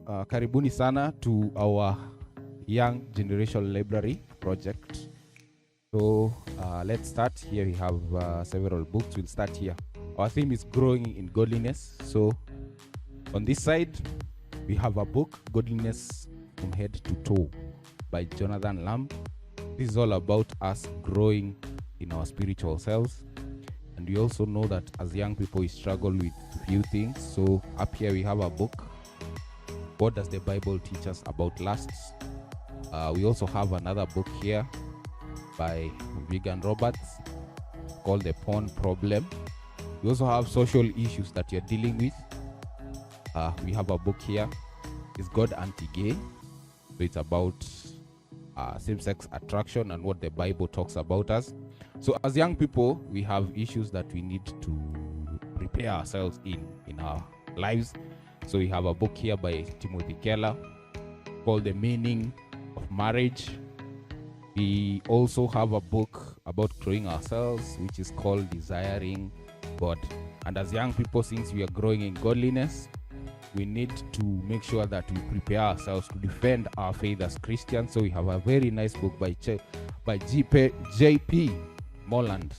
karibuni sana to our Young Generation Library project. So let's start. Here we have several books. We'll start here. Our theme is growing in godliness. So on this side, we have a book, Godliness from Head to Toe by Jonathan Lamb. This is all about us growing in our spiritual selves. And we also know that as young people, we struggle with few things. So up here we have a book. What does the Bible teach us about lusts? We also have another book here by Vigan Roberts called The Porn Problem. We also have social issues that you're dealing with. We have a book here. Is God anti-gay? So it's about same-sex attraction and what the Bible talks about us. So as young people, we have issues that we need to prepare ourselves in our lives. So we have a book here by Timothy Keller called The Meaning of Marriage. We also have a book about growing ourselves, which is called Desiring God. And as young people, since we are growing in godliness, we need to make sure that we prepare ourselves to defend our faith as Christians. So we have a very nice book by J.P. Moland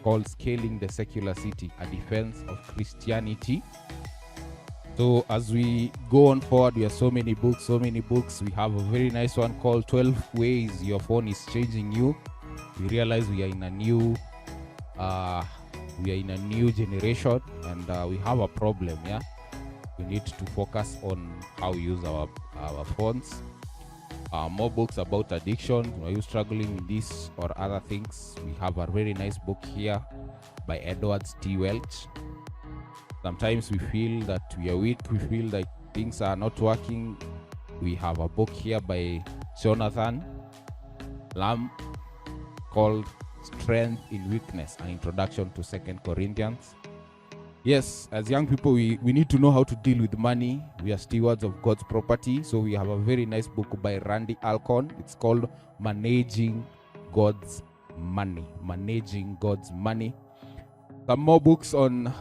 called Scaling the Secular City, A Defense of Christianity. So as we go on forward, we have so many books. We have a very nice one called 12 Ways Your Phone is Changing You. We realize we are in a new generation, and we have a problem. We need to focus on how we use our phones. More books about addiction. Are you struggling with this or other things? We have a very nice book here by Edward T. Welch. Sometimes we feel that we are weak. We feel like things are not working. We have a book here by Jonathan Lamb called Strength in Weakness, an Introduction to 2 Corinthians. Yes, as young people, we need to know how to deal with money. We are stewards of God's property. So we have a very nice book by Randy Alcorn. It's called Managing God's Money. Managing God's Money. Some more books on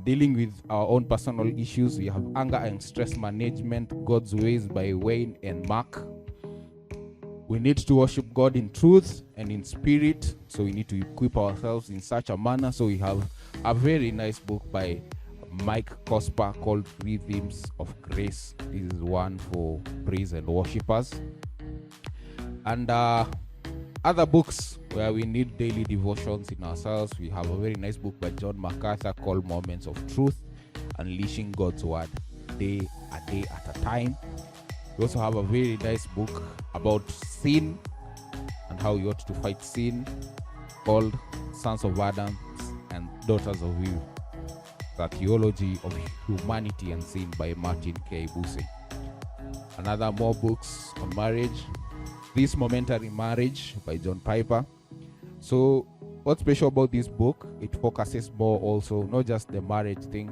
dealing with our own personal issues. We have Anger and Stress Management, God's Ways by Wayne and Mark. We need to worship God in truth and in spirit. So we need to equip ourselves in such a manner. So we have a very nice book by Mike Cosper called 3 Themes of Grace. This is one for praise and worshipers. And other books where we need daily devotions in ourselves. We have a very nice book by John MacArthur called Moments of Truth, Unleashing God's Word, a day at a time. We also have a very nice book about sin and how you ought to fight sin called Sons of Adam and Daughters of Eve, The Theology of Humanity and Sin by Martin K. Busse. Another more books on marriage, This Momentary Marriage by John Piper. So what's special about this book, it focuses more also, not just the marriage thing,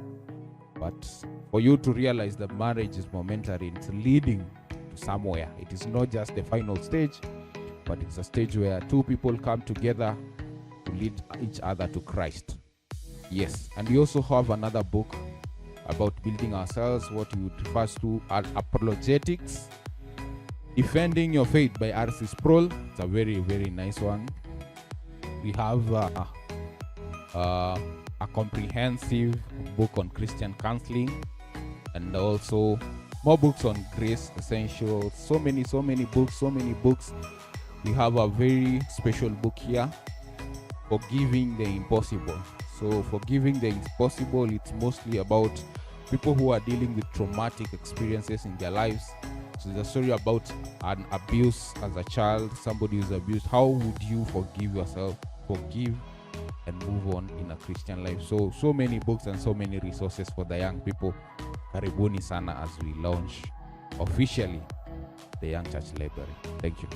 but for you to realize that marriage is momentary. It's leading to somewhere. It is not just the final stage, but it's a stage where two people come together to lead each other to Christ. Yes, and we also have another book about building ourselves, what we would refer to as apologetics, Defending Your Faith by R.C. Sproul. It's a very, very nice one. We have a comprehensive book on Christian counseling, and also more books on grace essentials. So many books. We have a very special book here, Forgiving the Impossible. So Forgiving the Impossible, it's mostly about people who are dealing with traumatic experiences in their lives. So it's a story about an abuse as a child, somebody who's abused. How would you forgive yourself, forgive and move on in a Christian life? So many books and so many resources for the young people. Karibuni sana as we launch officially the Young Church Library. Thank you.